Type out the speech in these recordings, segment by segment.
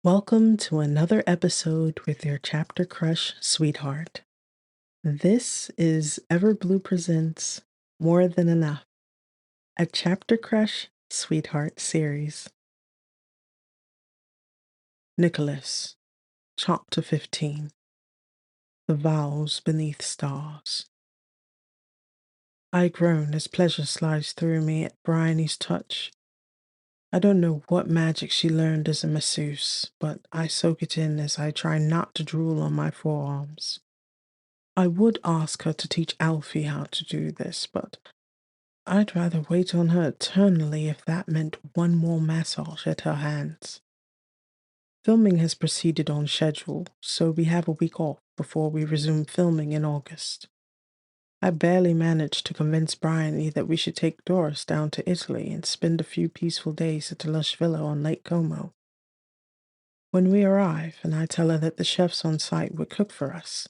Welcome to another episode with your chapter crush sweetheart. This is Everblue Presents More Than Enough, a chapter crush sweetheart series. Nicholas, Chapter 15. The Vows Beneath Stars. I groan as pleasure slides through me at Bryony's touch. I don't know what magic she learned as a masseuse, but I soak it in as I try not to drool on my forearms. I would ask her to teach Alfie how to do this, but I'd rather wait on her eternally if that meant one more massage at her hands. Filming has proceeded on schedule, so we have a week off before we resume filming in August. I barely managed to convince Bryony that we should take Doris down to Italy and spend a few peaceful days at a lush villa on Lake Como. When we arrive and I tell her that the chefs on site would cook for us,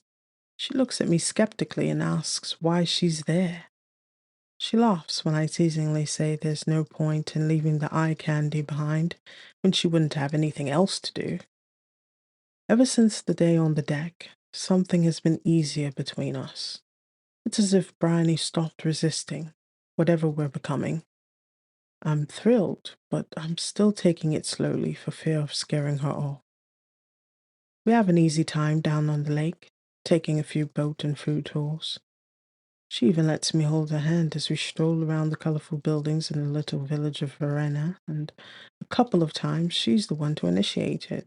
she looks at me skeptically and asks why she's there. She laughs when I teasingly say there's no point in leaving the eye candy behind when she wouldn't have anything else to do. Ever since the day on the deck, something has been easier between us. It's as if Bryony stopped resisting, whatever we're becoming. I'm thrilled, but I'm still taking it slowly for fear of scaring her off. We have an easy time down on the lake, taking a few boat and food tours. She even lets me hold her hand as we stroll around the colorful buildings in the little village of Verena, and a couple of times she's the one to initiate it.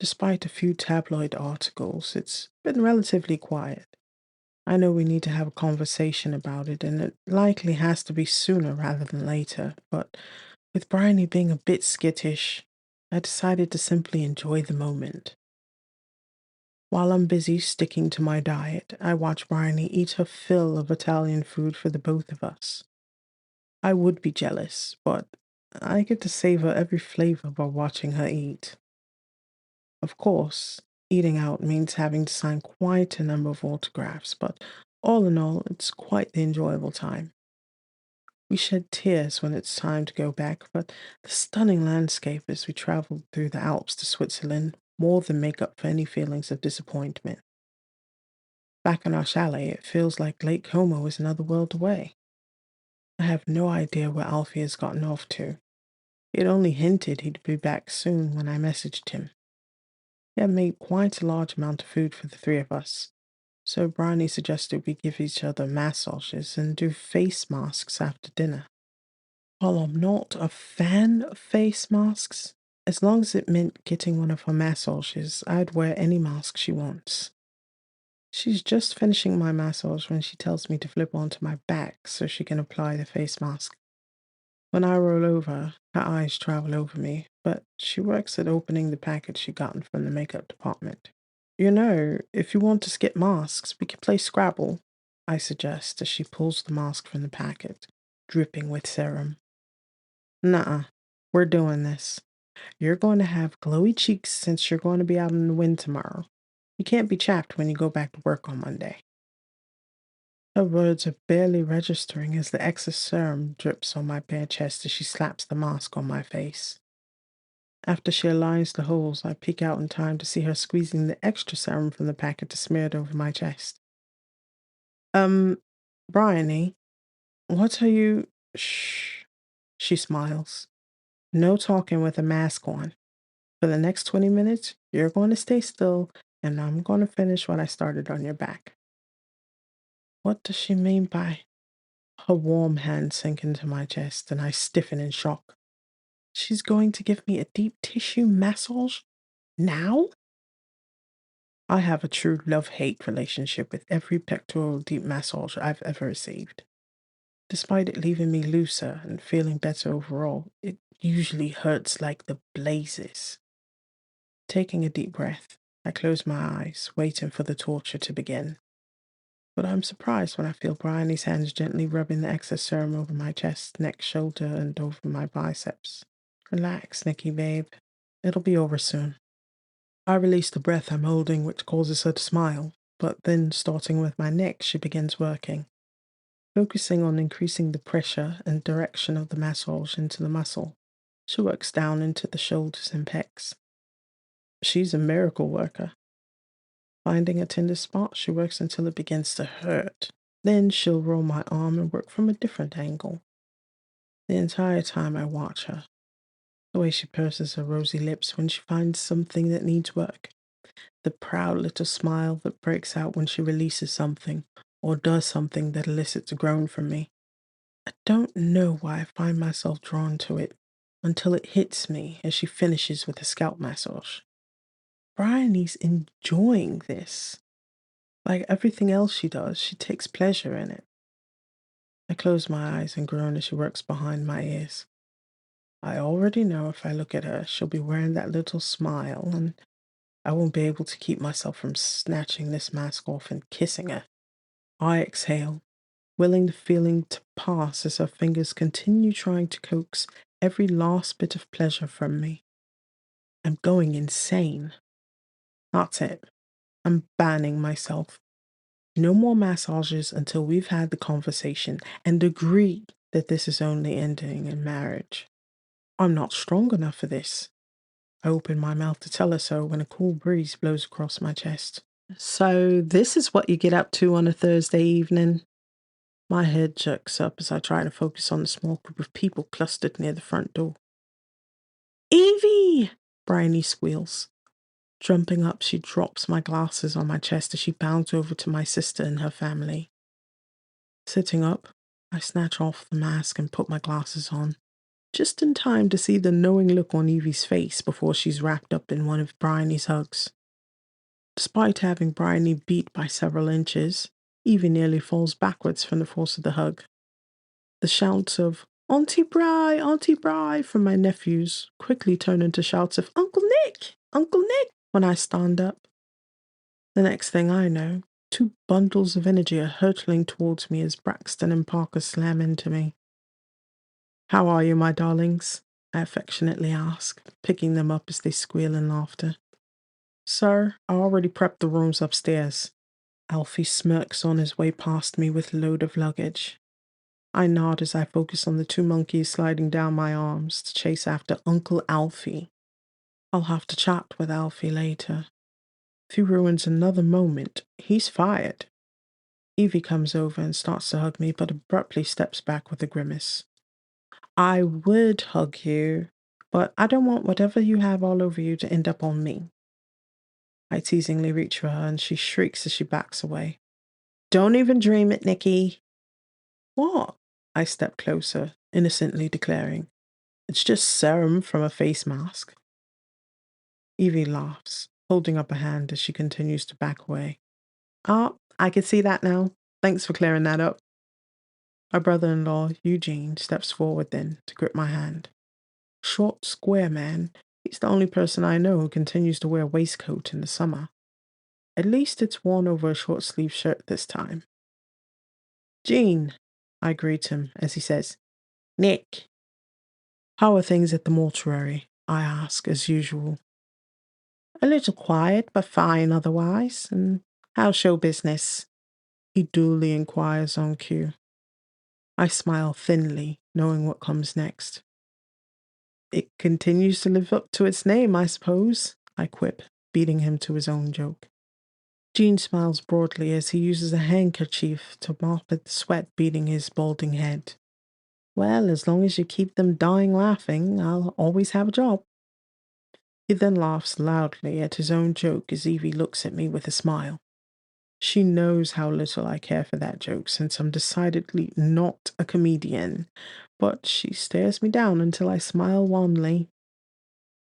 Despite a few tabloid articles, it's been relatively quiet. I know we need to have a conversation about it, and it likely has to be sooner rather than later, but with Bryony being a bit skittish, I decided to simply enjoy the moment. While I'm busy sticking to my diet, I watch Bryony eat her fill of Italian food for the both of us. I would be jealous, but I get to savor every flavor while watching her eat. Of course, eating out means having to sign quite a number of autographs, but all in all, it's quite the enjoyable time. We shed tears when it's time to go back, but the stunning landscape as we traveled through the Alps to Switzerland more than make up for any feelings of disappointment. Back in our chalet, it feels like Lake Como is another world away. I have no idea where Alfie has gotten off to. He had only hinted he'd be back soon when I messaged him. He had made quite a large amount of food for the three of us, so Bryony suggested we give each other massages and do face masks after dinner. While I'm not a fan of face masks, as long as it meant getting one of her massages, I'd wear any mask she wants. She's just finishing my massage when she tells me to flip onto my back so she can apply the face mask. When I roll over, her eyes travel over me, but she works at opening the package she'd gotten from the makeup department. If you want to skip masks, we can play Scrabble, I suggest as she pulls the mask from the packet, dripping with serum. Nuh-uh, we're doing this. You're going to have glowy cheeks since you're going to be out in the wind tomorrow. You can't be chapped when you go back to work on Monday. Her words are barely registering as the excess serum drips on my bare chest as she slaps the mask on my face. After she aligns the holes, I peek out in time to see her squeezing the extra serum from the packet to smear it over my chest. Um, Bryony, what are you? Shh. She smiles. No talking with a mask on. For the next 20 minutes, you're going to stay still, and I'm going to finish what I started on your back. What does she mean by? Her warm hands sink into my chest, and I stiffen in shock. She's going to give me a deep tissue massage? Now? I have a true love-hate relationship with every pectoral deep massage I've ever received. Despite it leaving me looser and feeling better overall, it usually hurts like the blazes. Taking a deep breath, I close my eyes, waiting for the torture to begin. But I'm surprised when I feel Bryony's hands gently rubbing the excess serum over my chest, neck, shoulder, and over my biceps. Relax, Nikki, babe. It'll be over soon. I release the breath I'm holding, which causes her to smile, but then, starting with my neck, she begins working, focusing on increasing the pressure and direction of the massage into the muscle. She works down into the shoulders and pecs, She's a miracle worker. Finding a tender spot, she works until it begins to hurt. Then she'll roll my arm and work from a different angle. The entire time I watch her, the way she purses her rosy lips when she finds something that needs work, the proud little smile that breaks out when she releases something or does something that elicits a groan from me. I don't know why I find myself drawn to it until it hits me as she finishes with a scalp massage. Bryony's enjoying this. Like everything else she does, she takes pleasure in it. I close my eyes and groan as she works behind my ears. I already know if I look at her, she'll be wearing that little smile, and I won't be able to keep myself from snatching this mask off and kissing her. I exhale, willing the feeling to pass as her fingers continue trying to coax every last bit of pleasure from me. I'm going insane. That's it. I'm banning myself. No more massages until we've had the conversation and agreed that this is only ending in marriage. I'm not strong enough for this. I open my mouth to tell her so when a cool breeze blows across my chest. So, this is what you get up to on a Thursday evening? My head jerks up as I try to focus on the small group of people clustered near the front door. Evie! Bryony squeals. Jumping up, she drops my glasses on my chest as she bounds over to my sister and her family. Sitting up, I snatch off the mask and put my glasses on, just in time to see the knowing look on Evie's face before she's wrapped up in one of Bryony's hugs. Despite having Bryony beat by several inches, Evie nearly falls backwards from the force of the hug. The shouts of Auntie Bry from my nephews quickly turn into shouts of Uncle Nick when I stand up. The next thing I know, two bundles of energy are hurtling towards me as Braxton and Parker slam into me. How are you, my darlings? I affectionately ask, picking them up as they squeal in laughter. Sir, I already prepped the rooms upstairs. Alfie smirks on his way past me with a load of luggage. I nod as I focus on the two monkeys sliding down my arms to chase after Uncle Alfie. I'll have to chat with Alfie later. If he ruins another moment, he's fired. Evie comes over and starts to hug me, but abruptly steps back with a grimace. I would hug you, but I don't want whatever you have all over you to end up on me. I teasingly reach for her and she shrieks as she backs away. Don't even dream it, Nikki. What? I step closer, innocently declaring. It's just serum from a face mask. Evie laughs, holding up a hand as she continues to back away. Ah, I can see that now. Thanks for clearing that up. My brother-in-law, Eugene, steps forward then to grip my hand. Short, square man, he's the only person I know who continues to wear a waistcoat in the summer. At least it's worn over a short-sleeved shirt this time. Gene, I greet him as he says, Nick. How are things at the mortuary? I ask, as usual. A little quiet, but fine otherwise. And how's show business? He duly inquires on cue. I smile thinly, knowing what comes next. It continues to live up to its name, I suppose, I quip, beating him to his own joke. Gene smiles broadly as he uses a handkerchief to mop at the sweat beading his balding head. Well, as long as you keep them dying laughing, I'll always have a job. He then laughs loudly at his own joke as Evie looks at me with a smile. She knows how little I care for that joke since I'm decidedly not a comedian, but she stares me down until I smile wanly.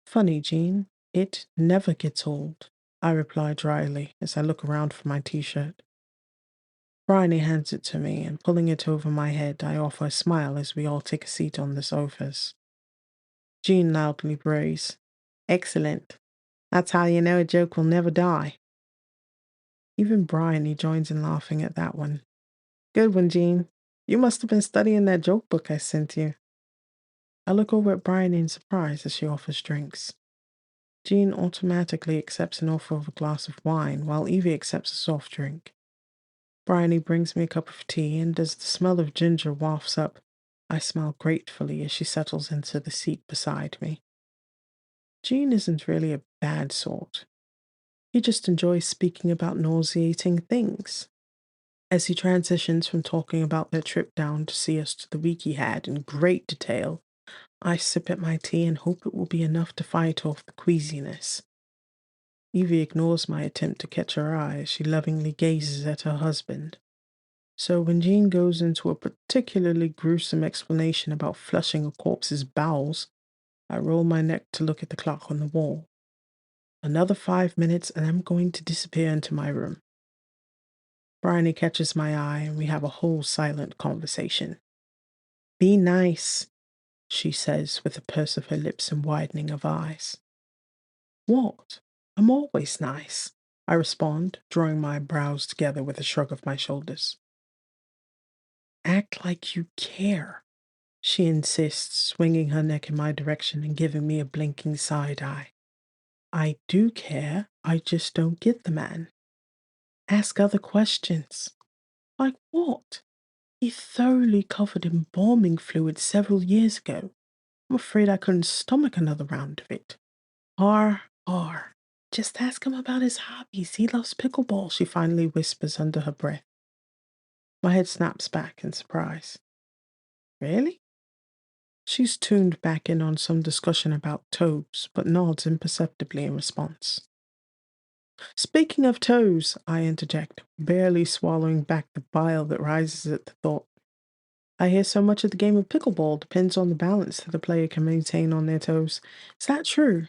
Funny, Jean. It never gets old, I reply dryly as I look around for my t-shirt. Bryony hands it to me, and pulling it over my head, I offer a smile as we all take a seat on the sofas. Jean loudly brays, Excellent. That's how you know a joke will never die. Even Bryony joins in laughing at that one. Good one, Jean. You must have been studying that joke book I sent you. I look over at Bryony in surprise as she offers drinks. Jean automatically accepts an offer of a glass of wine, while Evie accepts a soft drink. Bryony brings me a cup of tea, and as the smell of ginger wafts up, I smile gratefully as she settles into the seat beside me. Jean isn't really a bad sort. He just enjoys speaking about nauseating things. As he transitions from talking about their trip down to see us to the week he had in great detail, I sip at my tea and hope it will be enough to fight off the queasiness. Evie ignores my attempt to catch her eye as she lovingly gazes at her husband. So when Jean goes into a particularly gruesome explanation about flushing a corpse's bowels, I roll my neck to look at the clock on the wall. Another 5 minutes and I'm going to disappear into my room. Bryony catches my eye and we have a whole silent conversation. Be nice, she says with a purse of her lips and widening of eyes. What? I'm always nice, I respond, drawing my brows together with a shrug of my shoulders. Act like you care, she insists, swinging her neck in my direction and giving me a blinking side eye. I do care, I just don't get the man. Ask other questions. Like what? He thoroughly covered embalming fluid several years ago. I'm afraid I couldn't stomach another round of it. R. Just ask him about his hobbies. He loves pickleball, she finally whispers under her breath. My head snaps back in surprise. Really? She's tuned back in on some discussion about toes, but nods imperceptibly in response. Speaking of toes, I interject, barely swallowing back the bile that rises at the thought. I hear so much of the game of pickleball depends on the balance that a player can maintain on their toes. Is that true?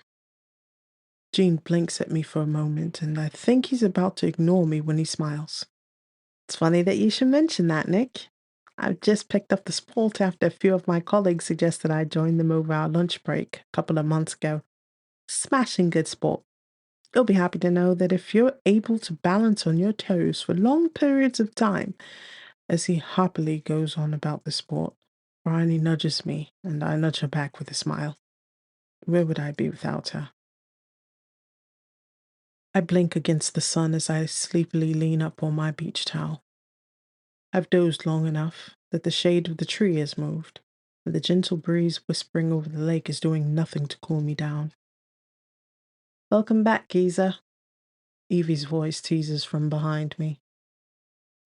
Jean blinks at me for a moment, and I think he's about to ignore me when he smiles. It's funny that you should mention that, Nick. I've just picked up the sport after a few of my colleagues suggested I join them over our lunch break a couple of months ago. Smashing good sport. You'll be happy to know that if you're able to balance on your toes for long periods of time, as he happily goes on about the sport, Bryony nudges me, and I nudge her back with a smile. Where would I be without her? I blink against the sun as I sleepily lean up on my beach towel. I've dozed long enough that the shade of the tree has moved, and the gentle breeze whispering over the lake is doing nothing to cool me down. Welcome back, geezer. Evie's voice teases from behind me.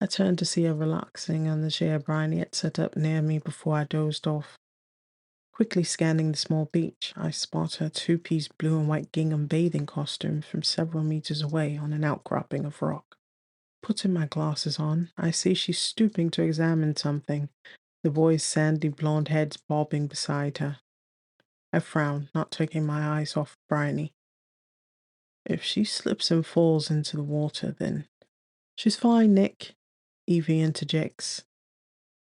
I turn to see her relaxing on the chair Bryony had set up near me before I dozed off. Quickly scanning the small beach, I spot her two-piece blue and white gingham bathing costume from several meters away on an outcropping of rock. Putting my glasses on, I see she's stooping to examine something, the boy's sandy blonde heads bobbing beside her. I frown, not taking my eyes off Bryony. If she slips and falls into the water, then... She's fine, Nick, Evie interjects.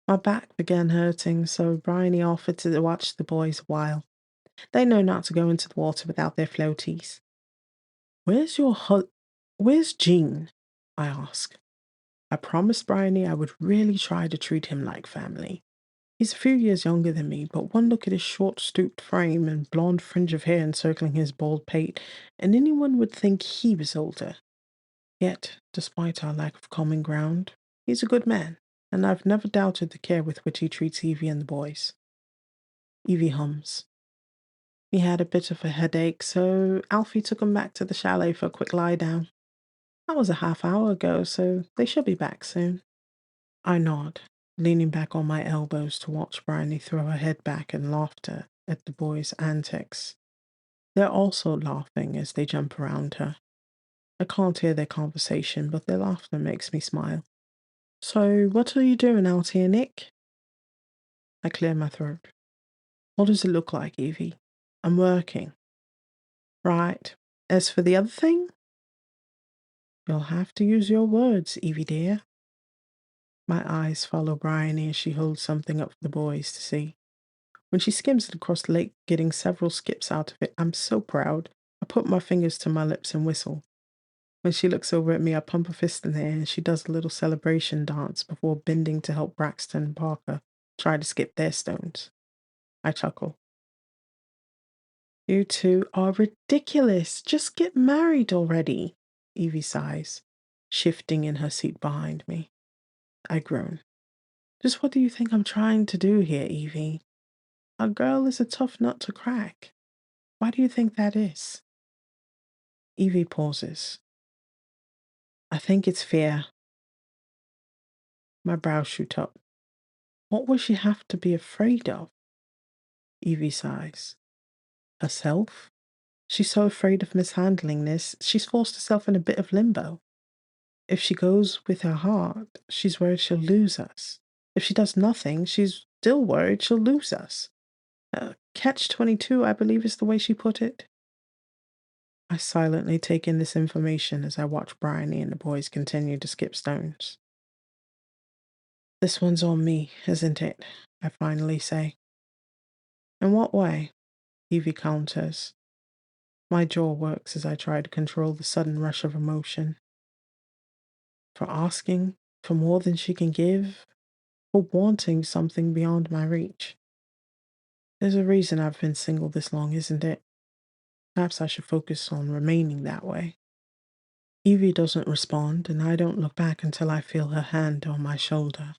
My back began hurting, so Bryony offered to watch the boys a while. They know not to go into the water without their floaties. Where's Jean? I ask. I promised Bryony I would really try to treat him like family. He's a few years younger than me, but one look at his short, stooped frame and blonde fringe of hair encircling his bald pate, and anyone would think he was older. Yet, despite our lack of common ground, he's a good man, and I've never doubted the care with which he treats Evie and the boys. Evie hums. He had a bit of a headache, so Alfie took him back to the chalet for a quick lie down. That was a half hour ago, so they should be back soon. I nod, leaning back on my elbows to watch Bryony throw her head back in laughter at the boys' antics. They're also laughing as they jump around her. I can't hear their conversation, but their laughter makes me smile. So, what are you doing out here, Nick? I clear my throat. What does it look like, Evie? I'm working. Right. As for the other thing? You'll have to use your words, Evie dear. My eyes follow Bryony as she holds something up for the boys to see. When she skims it across the lake, getting several skips out of it, I'm so proud. I put my fingers to my lips and whistle. When she looks over at me, I pump a fist in the air and she does a little celebration dance before bending to help Braxton and Parker try to skip their stones. I chuckle. You two are ridiculous. Just get married already, Evie sighs, shifting in her seat behind me. I groan. Just what do you think I'm trying to do here, Evie? A girl is a tough nut to crack. Why do you think that is? Evie pauses. I think it's fear. My brows shoot up. What would she have to be afraid of? Evie sighs. Herself? She's so afraid of mishandling this, she's forced herself in a bit of limbo. If she goes with her heart, she's worried she'll lose us. If she does nothing, she's still worried she'll lose us. Catch-22, I believe is the way she put it. I silently take in this information as I watch Bryony and the boys continue to skip stones. This one's on me, isn't it? I finally say. In what way? Evie counters. My jaw works as I try to control the sudden rush of emotion. For asking for more than she can give, for wanting something beyond my reach. There's a reason I've been single this long, isn't it? Perhaps I should focus on remaining that way. Evie doesn't respond, and I don't look back until I feel her hand on my shoulder.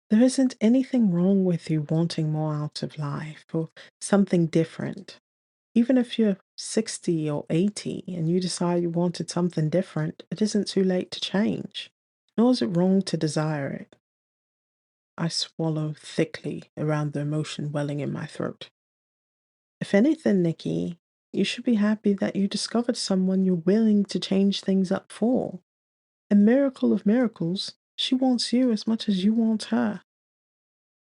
There isn't anything wrong with you wanting more out of life, or something different. Even if you're 60 or 80 and you decide you wanted something different, it isn't too late to change. Nor is it wrong to desire it. I swallow thickly around the emotion welling in my throat. If anything, Nikki, you should be happy that you discovered someone you're willing to change things up for. A miracle of miracles, she wants you as much as you want her.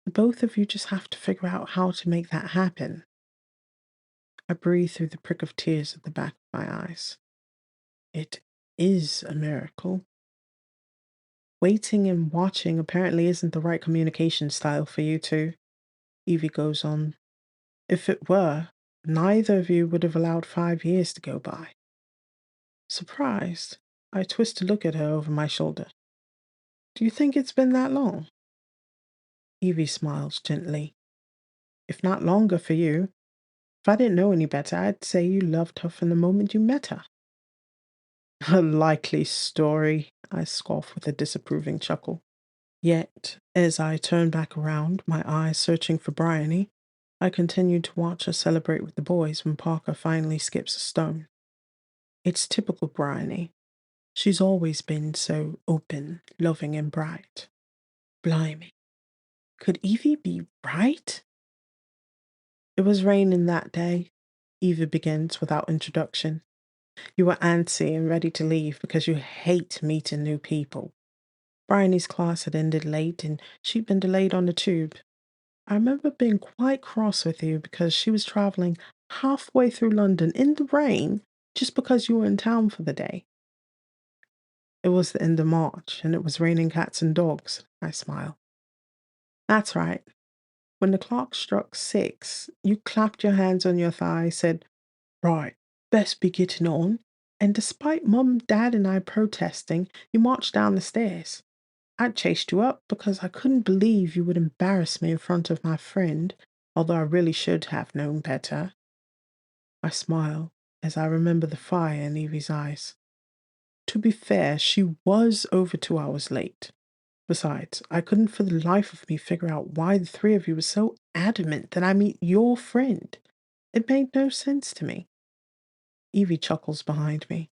Both of you just have to figure out how to make that happen. I breathe through the prick of tears at the back of my eyes. It is a miracle. Waiting and watching apparently isn't the right communication style for you two. Evie goes on. If it were, neither of you would have allowed 5 years to go by. Surprised, I twist to look at her over my shoulder. Do you think it's been that long? Evie smiles gently. If not longer for you. If I didn't know any better, I'd say you loved her from the moment you met her. A likely story, I scoff with a disapproving chuckle. Yet, as I turn back around, my eyes searching for Bryony, I continue to watch her celebrate with the boys when Parker finally skips a stone. It's typical Bryony. She's always been so open, loving, and bright. Blimey. Could Evie be right? It was raining that day, Eva begins without introduction. You were antsy and ready to leave because you hate meeting new people. Bryony's class had ended late and she'd been delayed on the tube. I remember being quite cross with you because she was traveling halfway through London in the rain just because you were in town for the day. It was the end of March and it was raining cats and dogs, I smile. That's right. When the clock struck 6, you clapped your hands on your thigh, said, Right, best be getting on. And despite Mum, Dad, and I protesting, you marched down the stairs. I chased you up because I couldn't believe you would embarrass me in front of my friend, although I really should have known better. I smile as I remember the fire in Evie's eyes. To be fair, she was over 2 hours late. Besides, I couldn't for the life of me figure out why the three of you were so adamant that I meet your friend. It made no sense to me. Evie chuckles behind me.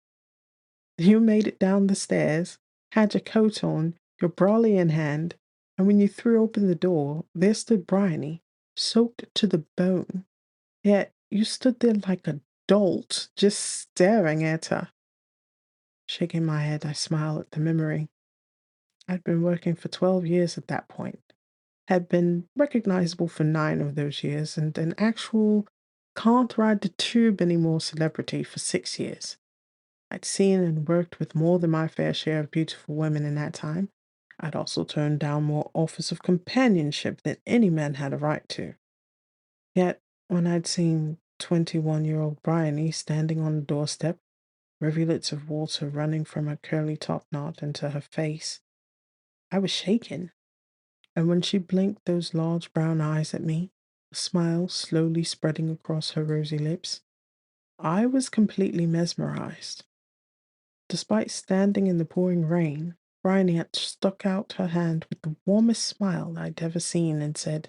You made it down the stairs, had your coat on, your brolly in hand, and when you threw open the door, there stood Bryony, soaked to the bone. Yet you stood there like a dolt, just staring at her. Shaking my head, I smile at the memory. I'd been working for 12 years at that point, had been recognizable for 9 of those years, and an actual can't ride the tube anymore celebrity for 6 years. I'd seen and worked with more than my fair share of beautiful women in that time. I'd also turned down more offers of companionship than any man had a right to. Yet, when I'd seen 21-year-old Bryony standing on the doorstep, rivulets of water running from her curly top knot into her face, I was shaken. And when she blinked those large brown eyes at me, a smile slowly spreading across her rosy lips, I was completely mesmerized. Despite standing in the pouring rain, Bryony had stuck out her hand with the warmest smile I'd ever seen and said,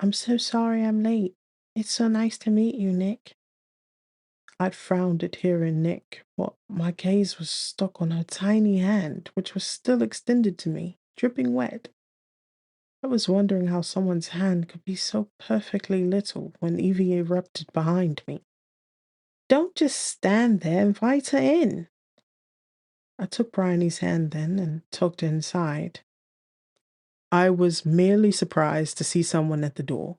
I'm so sorry I'm late. It's so nice to meet you, Nick. I'd frowned at hearing Nick, but my gaze was stuck on her tiny hand, which was still extended to me, dripping wet. I was wondering how someone's hand could be so perfectly little when Evie erupted behind me. Don't just stand there, invite her in. I took Bryony's hand then and tugged her inside. I was merely surprised to see someone at the door.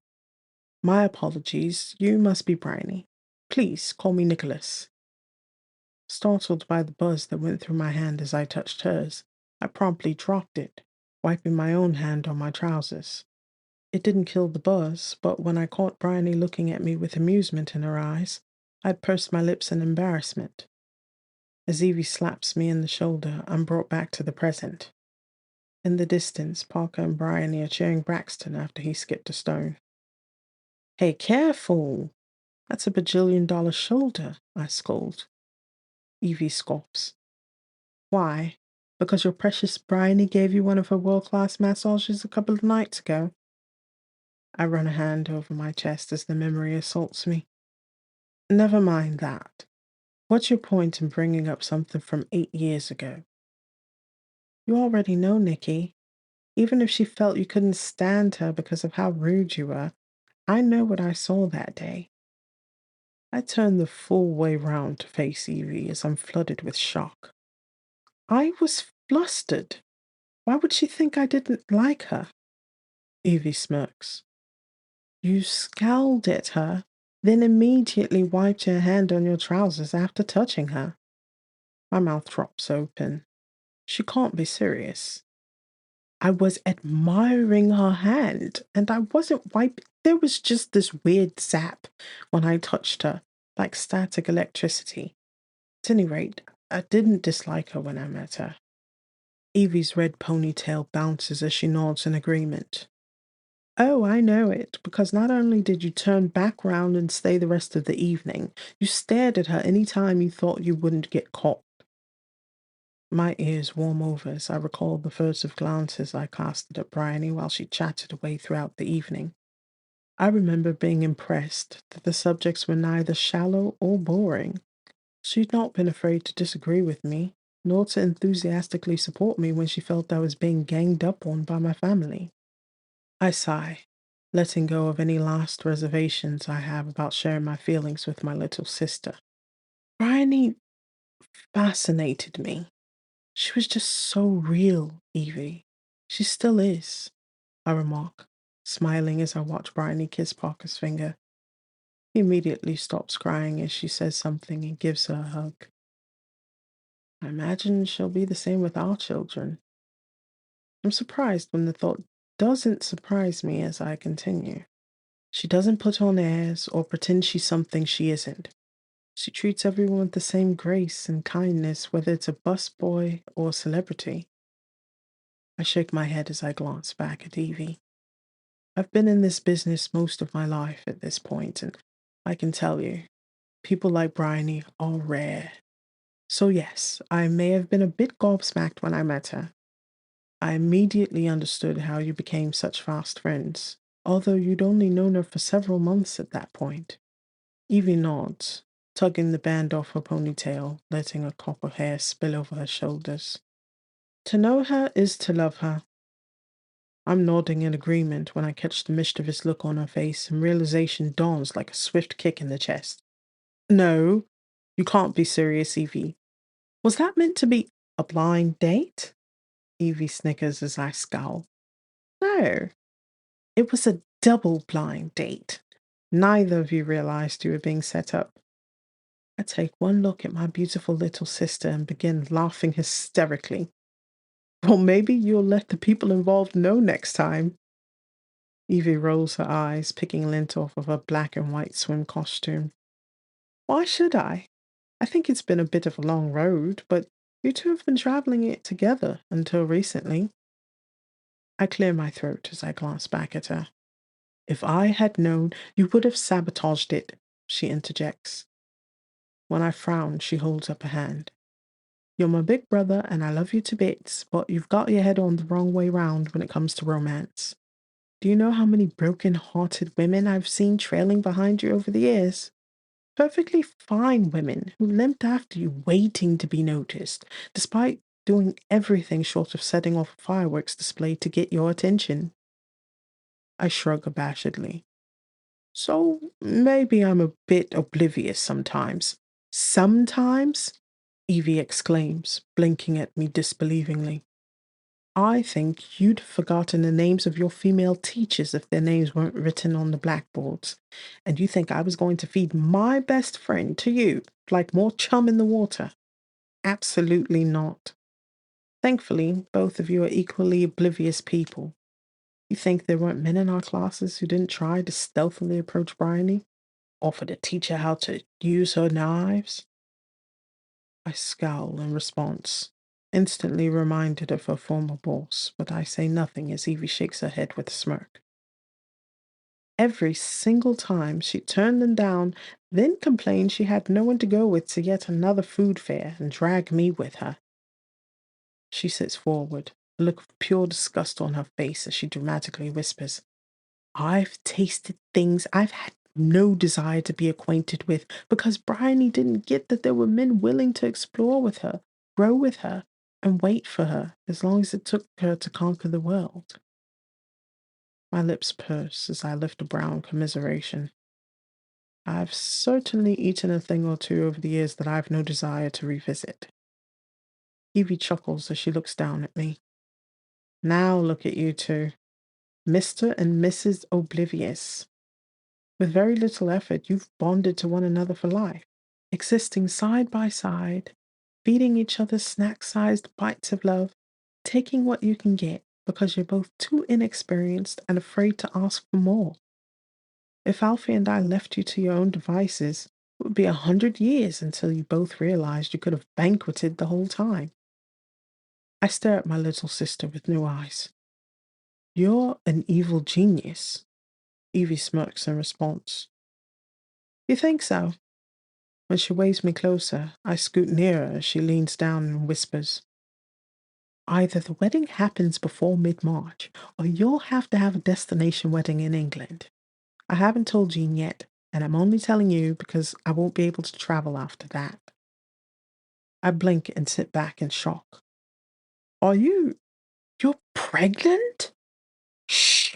My apologies, you must be Bryony. Please call me Nicholas. Startled by the buzz that went through my hand as I touched hers, I promptly dropped it, wiping my own hand on my trousers. It didn't kill the buzz, but when I caught Bryony looking at me with amusement in her eyes, I'd pursed my lips in embarrassment. As Evie slaps me in the shoulder, I'm brought back to the present. In the distance, Parker and Bryony are cheering Braxton after he skipped a stone. Hey, careful! That's $1 bajillion shoulder, I scold. Evie scoffs. Why? Because your precious Bryony gave you one of her world-class massages a couple of nights ago? I run a hand over my chest as the memory assaults me. Never mind that. What's your point in bringing up something from 8 years ago? You already know, Nikki. Even if she felt you couldn't stand her because of how rude you were, I know what I saw that day. I turn the full way round to face Evie as I'm flooded with shock. I was flustered. Why would she think I didn't like her? Evie smirks. You scowled at her, then immediately wiped your hand on your trousers after touching her. My mouth drops open. She can't be serious. I was admiring her hand, and I wasn't wiping. There was just this weird zap when I touched her, like static electricity. At any rate, I didn't dislike her when I met her. Evie's red ponytail bounces as she nods in agreement. Oh, I know it, because not only did you turn back round and stay the rest of the evening, you stared at her any time you thought you wouldn't get caught. My ears warm over as I recall the furtive glances I casted at Bryony while she chatted away throughout the evening. I remember being impressed that the subjects were neither shallow or boring. She'd not been afraid to disagree with me, nor to enthusiastically support me when she felt I was being ganged up on by my family. I sigh, letting go of any last reservations I have about sharing my feelings with my little sister. Bryony fascinated me. She was just so real, Evie. She still is, I remark, smiling as I watch Bryony kiss Parker's finger. He immediately stops crying as she says something and gives her a hug. I imagine she'll be the same with our children. I'm surprised when the thought doesn't surprise me as I continue. She doesn't put on airs or pretend she's something she isn't. She treats everyone with the same grace and kindness, whether it's a busboy or a celebrity. I shake my head as I glance back at Evie. I've been in this business most of my life at this point, and I can tell you, people like Bryony are rare. So yes, I may have been a bit gobsmacked when I met her. I immediately understood how you became such fast friends, although you'd only known her for several months at that point. Evie nods, tugging the band off her ponytail, letting her copper hair spill over her shoulders. To know her is to love her. I'm nodding in agreement when I catch the mischievous look on her face and realization dawns like a swift kick in the chest. No, you can't be serious, Evie. Was that meant to be a blind date? Evie snickers as I scowl. No, it was a double blind date. Neither of you realized you were being set up. I take one look at my beautiful little sister and begin laughing hysterically. Well, maybe you'll let the people involved know next time. Evie rolls her eyes, picking lint off of her black and white swim costume. Why should I? I think it's been a bit of a long road, but you two have been traveling it together until recently. I clear my throat as I glance back at her. If I had known, you would have sabotaged it, she interjects. When I frown, she holds up a hand. You're my big brother and I love you to bits, but you've got your head on the wrong way round when it comes to romance. Do you know how many broken-hearted women I've seen trailing behind you over the years? Perfectly fine women who limped after you, waiting to be noticed, despite doing everything short of setting off a fireworks display to get your attention. I shrug abashedly. So maybe I'm a bit oblivious sometimes. Sometimes? Evie exclaims, blinking at me disbelievingly. I think you'd have forgotten the names of your female teachers if their names weren't written on the blackboards. And you think I was going to feed my best friend to you, like more chum in the water? Absolutely not. Thankfully, both of you are equally oblivious people. You think there weren't men in our classes who didn't try to stealthily approach Bryony? Offer to teach her how to use her knives? I scowl in response, instantly reminded of her former boss, but I say nothing as Evie shakes her head with a smirk. Every single time she turned them down, then complained she had no one to go with to yet another food fair and drag me with her. She sits forward, a look of pure disgust on her face as she dramatically whispers, I've tasted things I've had no desire to be acquainted with because Bryony didn't get that there were men willing to explore with her, grow with her, and wait for her as long as it took her to conquer the world. My lips purse as I lift a brow in commiseration. I've certainly eaten a thing or two over the years that I've no desire to revisit. Evie chuckles as she looks down at me. Now look at you two, Mr. and Mrs. Oblivious. With very little effort, you've bonded to one another for life, existing side by side, feeding each other snack-sized bites of love, taking what you can get because you're both too inexperienced and afraid to ask for more. If Alfie and I left you to your own devices, it would be 100 years until you both realized you could have banqueted the whole time. I stare at my little sister with new eyes. You're an evil genius. Evie smirks in response. You think so? When she waves me closer, I scoot nearer as she leans down and whispers, either the wedding happens before mid-March, or you'll have to have a destination wedding in England. I haven't told Jean yet, and I'm only telling you because I won't be able to travel after that. I blink and sit back in shock. Are you're pregnant? Shh!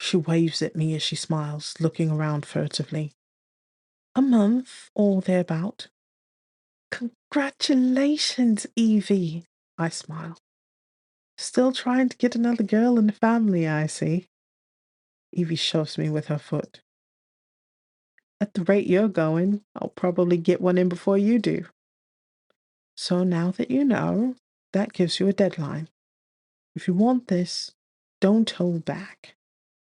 She waves at me as she smiles, looking around furtively. A month or thereabout. Congratulations, Evie, I smile. Still trying to get another girl in the family, I see. Evie shoves me with her foot. At the rate you're going, I'll probably get one in before you do. So now that you know, that gives you a deadline. If you want this, don't hold back.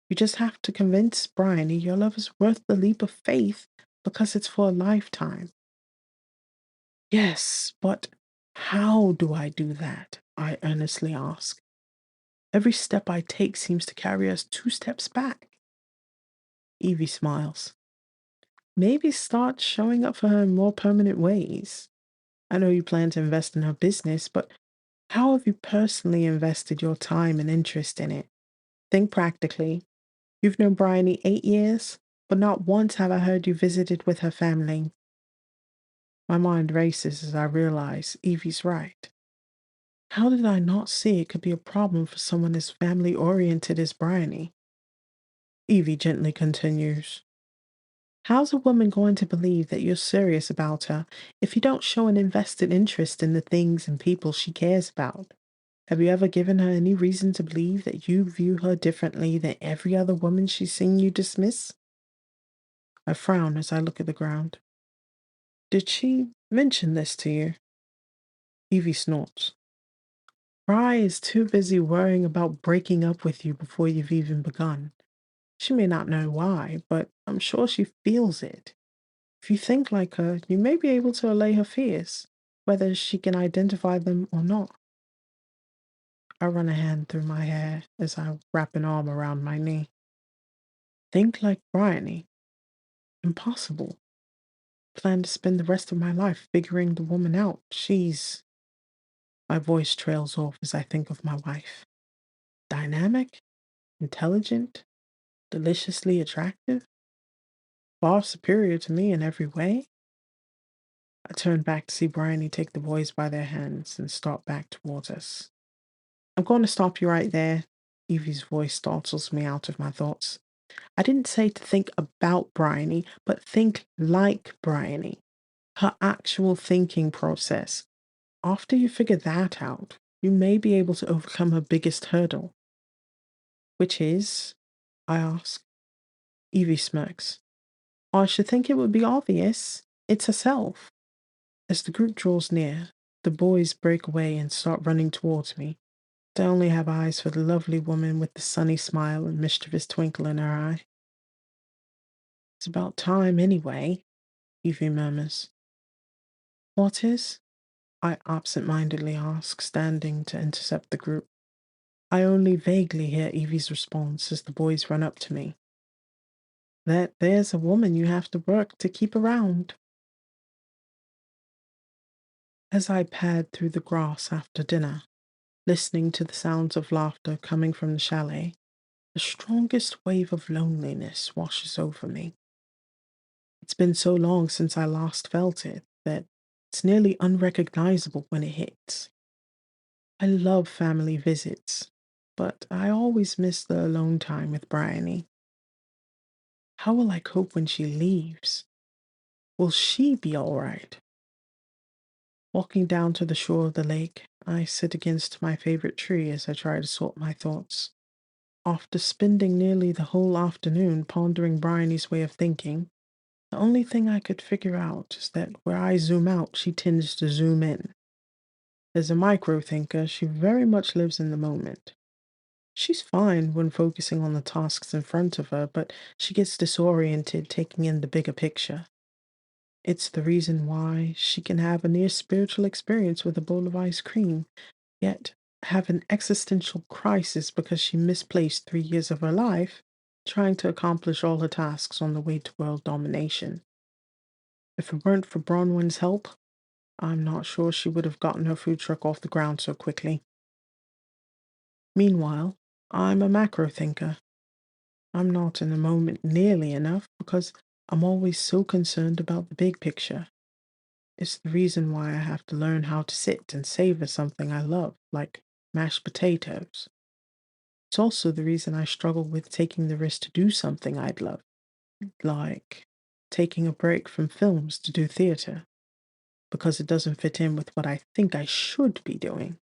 You just have to convince Bryony your love is worth the leap of faith because it's for a lifetime. Yes, but how do I do that? I earnestly ask. Every step I take seems to carry us 2 steps back. Evie smiles. Maybe start showing up for her in more permanent ways. I know you plan to invest in her business, but how have you personally invested your time and interest in it? Think practically. You've known Bryony 8 years, but not once have I heard you visited with her family. My mind races as I realize Evie's right. How did I not see it could be a problem for someone as family-oriented as Bryony? Evie gently continues. How's a woman going to believe that you're serious about her if you don't show an invested interest in the things and people she cares about? Have you ever given her any reason to believe that you view her differently than every other woman she's seen you dismiss? I frown as I look at the ground. Did she mention this to you? Evie snorts. Rye is too busy worrying about breaking up with you before you've even begun. She may not know why, but I'm sure she feels it. If you think like her, you may be able to allay her fears, whether she can identify them or not. I run a hand through my hair as I wrap an arm around my knee. Think like Bryony. Impossible. Plan to spend the rest of my life figuring the woman out. She's... My voice trails off as I think of my wife. Dynamic, intelligent, deliciously attractive. far superior to me in every way. I turned back to see Bryony take the boys by their hands and start back towards us. I'm going to stop you right there. Evie's voice startles me out of my thoughts. I didn't say to think about Bryony, but think like Bryony. Her actual thinking process. After you figure that out, you may be able to overcome her biggest hurdle. Which is? I ask. Evie smirks. I should think it would be obvious. It's herself. As the group draws near, the boys break away and start running towards me. I only have eyes for the lovely woman with the sunny smile and mischievous twinkle in her eye. It's about time anyway, Evie murmurs. What is? I absent-mindedly ask, standing to intercept the group. I only vaguely hear Evie's response as the boys run up to me. That there's a woman you have to work to keep around. As I pad through the grass after dinner, listening to the sounds of laughter coming from the chalet, the strongest wave of loneliness washes over me. It's been so long since I last felt it that it's nearly unrecognizable when it hits. I love family visits, but I always miss the alone time with Bryony. How will I cope when she leaves? Will she be all right? Walking down to the shore of the lake, I sit against my favorite tree as I try to sort my thoughts. After spending nearly the whole afternoon pondering Bryony's way of thinking, the only thing I could figure out is that where I zoom out, she tends to zoom in. As a micro thinker, she very much lives in the moment. She's fine when focusing on the tasks in front of her, but she gets disoriented taking in the bigger picture. It's the reason why she can have a near spiritual experience with a bowl of ice cream, yet have an existential crisis because she misplaced 3 years of her life trying to accomplish all her tasks on the way to world domination. If it weren't for Bronwyn's help, I'm not sure she would have gotten her food truck off the ground so quickly. Meanwhile, I'm a macro thinker. I'm not in the moment nearly enough because I'm always so concerned about the big picture. It's the reason why I have to learn how to sit and savor something I love, like mashed potatoes. It's also the reason I struggle with taking the risk to do something I'd love, like taking a break from films to do theater, because it doesn't fit in with what I think I should be doing.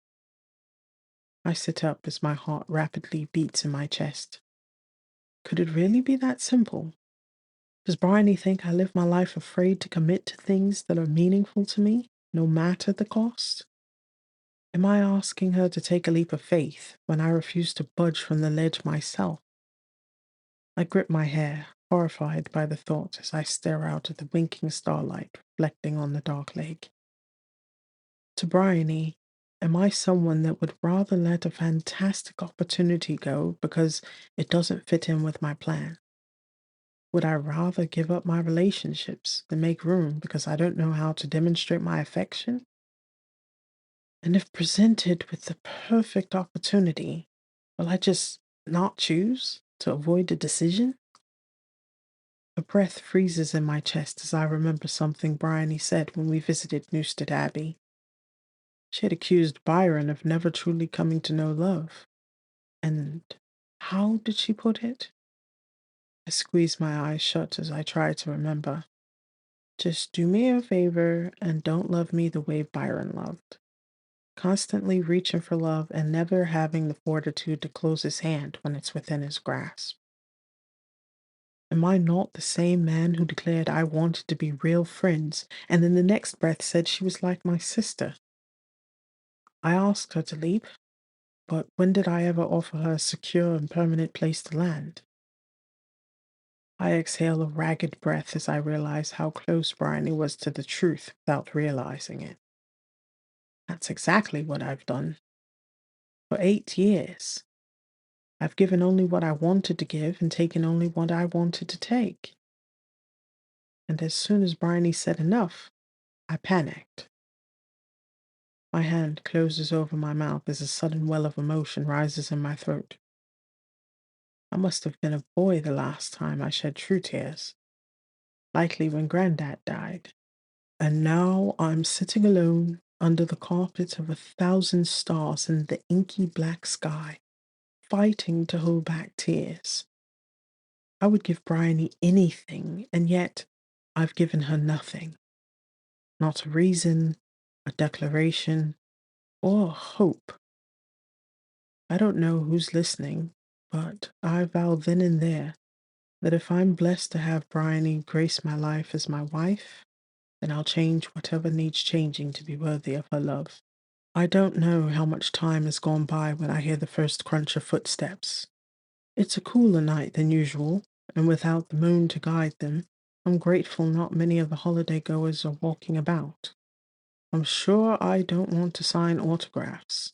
I sit up as my heart rapidly beats in my chest. Could it really be that simple? Does Bryony think I live my life afraid to commit to things that are meaningful to me, no matter the cost? Am I asking her to take a leap of faith when I refuse to budge from the ledge myself? I grip my hair, horrified by the thought as I stare out at the winking starlight reflecting on the dark lake. To Bryony, am I someone that would rather let a fantastic opportunity go because it doesn't fit in with my plan? Would I rather give up my relationships than make room because I don't know how to demonstrate my affection? And if presented with the perfect opportunity, will I just not choose to avoid a decision? A breath freezes in my chest as I remember something Bryony said when we visited Newstead Abbey. She had accused Byron of never truly coming to know love. And how did she put it? I squeezed my eyes shut as I tried to remember. Just do me a favor and don't love me the way Byron loved. Constantly reaching for love and never having the fortitude to close his hand when it's within his grasp. Am I not the same man who declared I wanted to be real friends and in the next breath said she was like my sister? I asked her to leave, but when did I ever offer her a secure and permanent place to land? I exhale a ragged breath as I realize how close Bryony was to the truth without realizing it. That's exactly what I've done. For 8 years, I've given only what I wanted to give and taken only what I wanted to take. And as soon as Bryony said enough, I panicked. My hand closes over my mouth as a sudden well of emotion rises in my throat. I must have been a boy the last time I shed true tears. likely when Granddad died. And now I'm sitting alone under the carpet of 1,000 stars in the inky black sky, fighting to hold back tears. I would give Bryony anything, and yet I've given her nothing. Not a reason, a declaration, or hope. I don't know who's listening, but I vow then and there that if I'm blessed to have Bryony grace my life as my wife, then I'll change whatever needs changing to be worthy of her love. I don't know how much time has gone by when I hear the first crunch of footsteps. It's a cooler night than usual, and without the moon to guide them, I'm grateful not many of the holiday goers are walking about. I'm sure I don't want to sign autographs.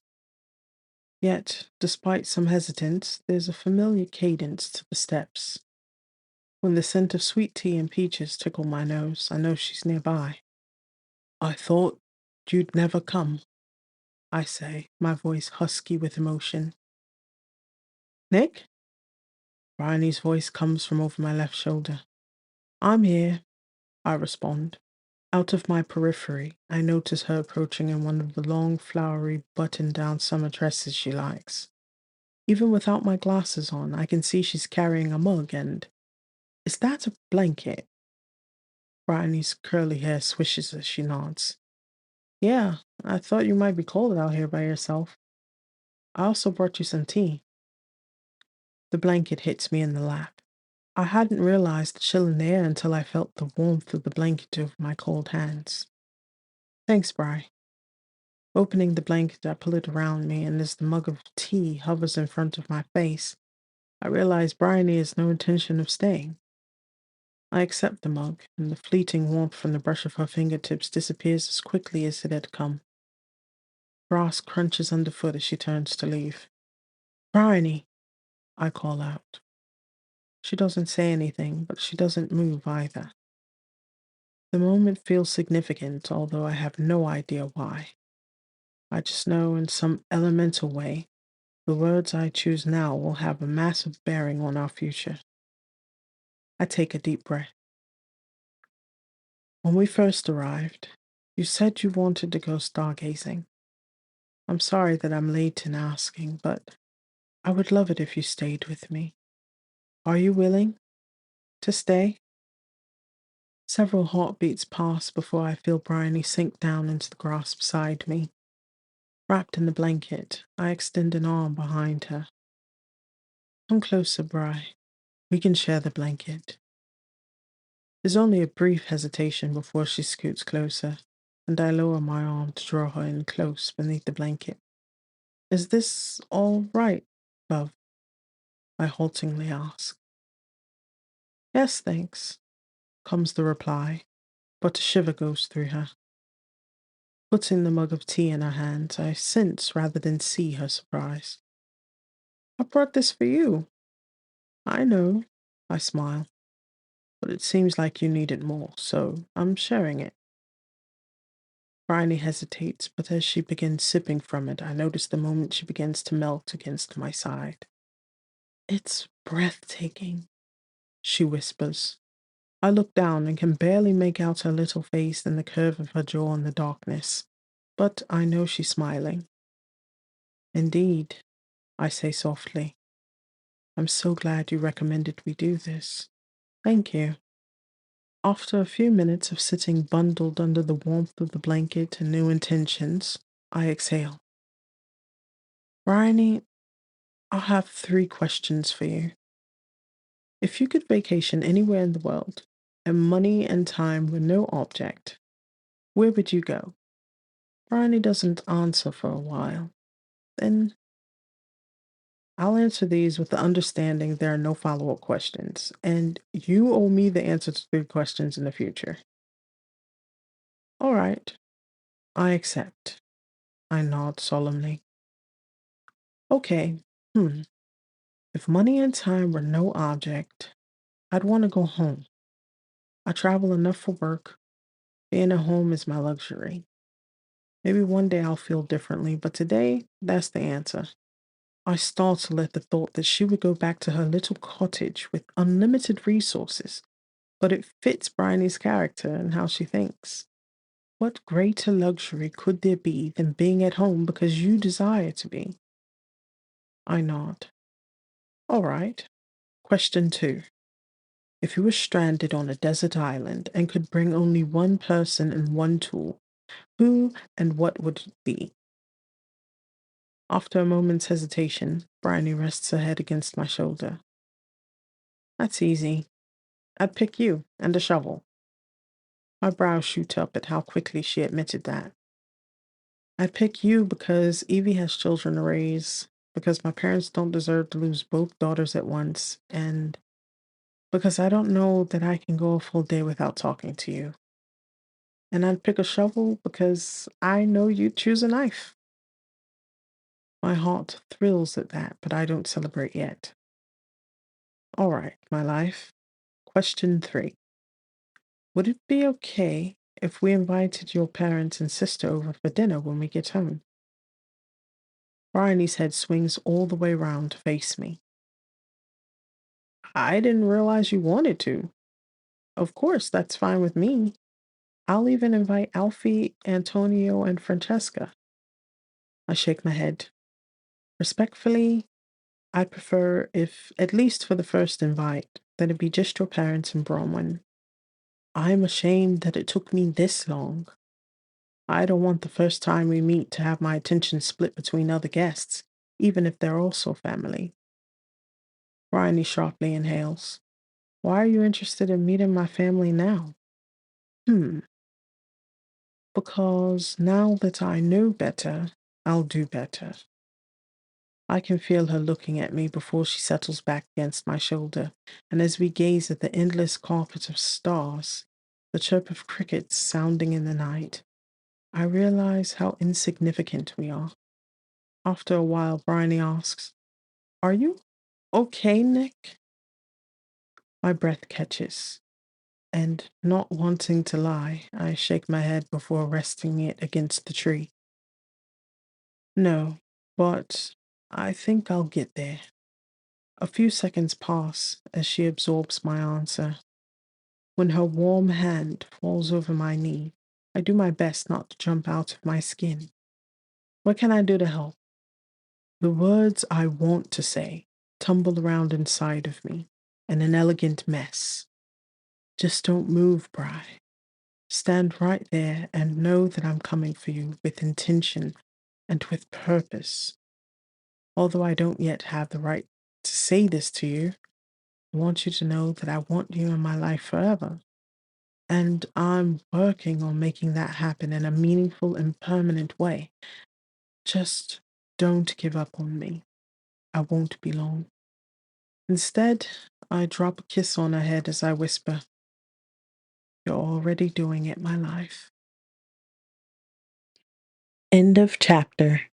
Yet, despite some hesitance, there's a familiar cadence to the steps. When the scent of sweet tea and peaches tickle my nose, I know she's nearby. I thought you'd never come, I say, my voice husky with emotion. Nick? Bryony's voice comes from over my left shoulder. I'm here, I respond. Out of my periphery, I notice her approaching in one of the long, flowery, button-down summer dresses she likes. Even without my glasses on, I can see she's carrying a mug and... Is that a blanket? Bryony's curly hair swishes as she nods. Yeah, I thought you might be cold out here by yourself. I also brought you some tea. The blanket hits me in the lap. I hadn't realized the chill in the air until I felt the warmth of the blanket over my cold hands. Thanks, Bry. Opening the blanket, I pull it around me, and as the mug of tea hovers in front of my face, I realize Bryony has no intention of staying. I accept the mug, and the fleeting warmth from the brush of her fingertips disappears as quickly as it had come. Grass crunches underfoot as she turns to leave. Bryony, I call out. She doesn't say anything, but she doesn't move either. The moment feels significant, although I have no idea why. I just know in some elemental way, the words I choose now will have a massive bearing on our future. I take a deep breath. When we first arrived, you said you wanted to go stargazing. I'm sorry that I'm late in asking, but I would love it if you stayed with me. Are you willing to stay? Several heartbeats pass before I feel Bryony sink down into the grass beside me. Wrapped in the blanket, I extend an arm behind her. Come closer, Bry. We can share the blanket. There's only a brief hesitation before she scoots closer, and I lower my arm to draw her in close beneath the blanket. Is this all right, love? I haltingly ask. Yes, thanks, comes the reply, but a shiver goes through her. Putting the mug of tea in her hand, I sense rather than see her surprise. I brought this for you. I know, I smile, but it seems like you need it more, so I'm sharing it. Bryony hesitates, but as she begins sipping from it, I notice the moment she begins to melt against my side. It's breathtaking, she whispers. I look down and can barely make out her little face and the curve of her jaw in the darkness, but I know she's smiling. Indeed, I say softly. I'm so glad you recommended we do this. Thank you. After a few minutes of sitting bundled under the warmth of the blanket and new intentions, I exhale. Bryony, I have 3 questions for you. If you could vacation anywhere in the world, and money and time were no object, where would you go? Bryony doesn't answer for a while. Then I'll answer these with the understanding there are no follow-up questions, and you owe me the answer to 3 questions in the future. All right, I accept. I nod solemnly. Okay, if money and time were no object, I'd want to go home. I travel enough for work. Being at home is my luxury. Maybe one day I'll feel differently, but today, that's the answer. I startle at the thought that she would go back to her little cottage with unlimited resources, but it fits Bryony's character and how she thinks. What greater luxury could there be than being at home because you desire to be? I nod. All right. Question 2. If you were stranded on a desert island and could bring only one person and one tool, who and what would it be? After a moment's hesitation, Bryony rests her head against my shoulder. That's easy. I'd pick you and a shovel. My brows shoot up at how quickly she admitted that. I'd pick you because Evie has children to raise, because my parents don't deserve to lose both daughters at once, and because I don't know that I can go a full day without talking to you. And I'd pick a shovel because I know you'd choose a knife. My heart thrills at that, but I don't celebrate yet. All right, my life. Question 3. Would it be okay if we invited your parents and sister over for dinner when we get home? Bryony's head swings all the way round to face me. I didn't realize you wanted to. Of course, that's fine with me. I'll even invite Alfie, Antonio, and Francesca. I shake my head. Respectfully, I prefer if, at least for the first invite, that it be just your parents and Bronwyn. I'm ashamed that it took me this long. I don't want the first time we meet to have my attention split between other guests, even if they're also family. Bryony sharply inhales. Why are you interested in meeting my family now? Hmm. Because now that I know better, I'll do better. I can feel her looking at me before she settles back against my shoulder, and as we gaze at the endless carpet of stars, the chirp of crickets sounding in the night, I realize how insignificant we are. After a while, Bryony asks, Are you okay, Nick? My breath catches, and not wanting to lie, I shake my head before resting it against the tree. No, but I think I'll get there. A few seconds pass as she absorbs my answer. When her warm hand falls over my knee, I do my best not to jump out of my skin. What can I do to help? The words I want to say tumble around inside of me in an elegant mess. Just don't move, Bri. Stand right there and know that I'm coming for you with intention and with purpose. Although I don't yet have the right to say this to you, I want you to know that I want you in my life forever. And I'm working on making that happen in a meaningful and permanent way. Just don't give up on me. I won't be long. Instead, I drop a kiss on her head as I whisper, You're already doing it, my life. End of chapter.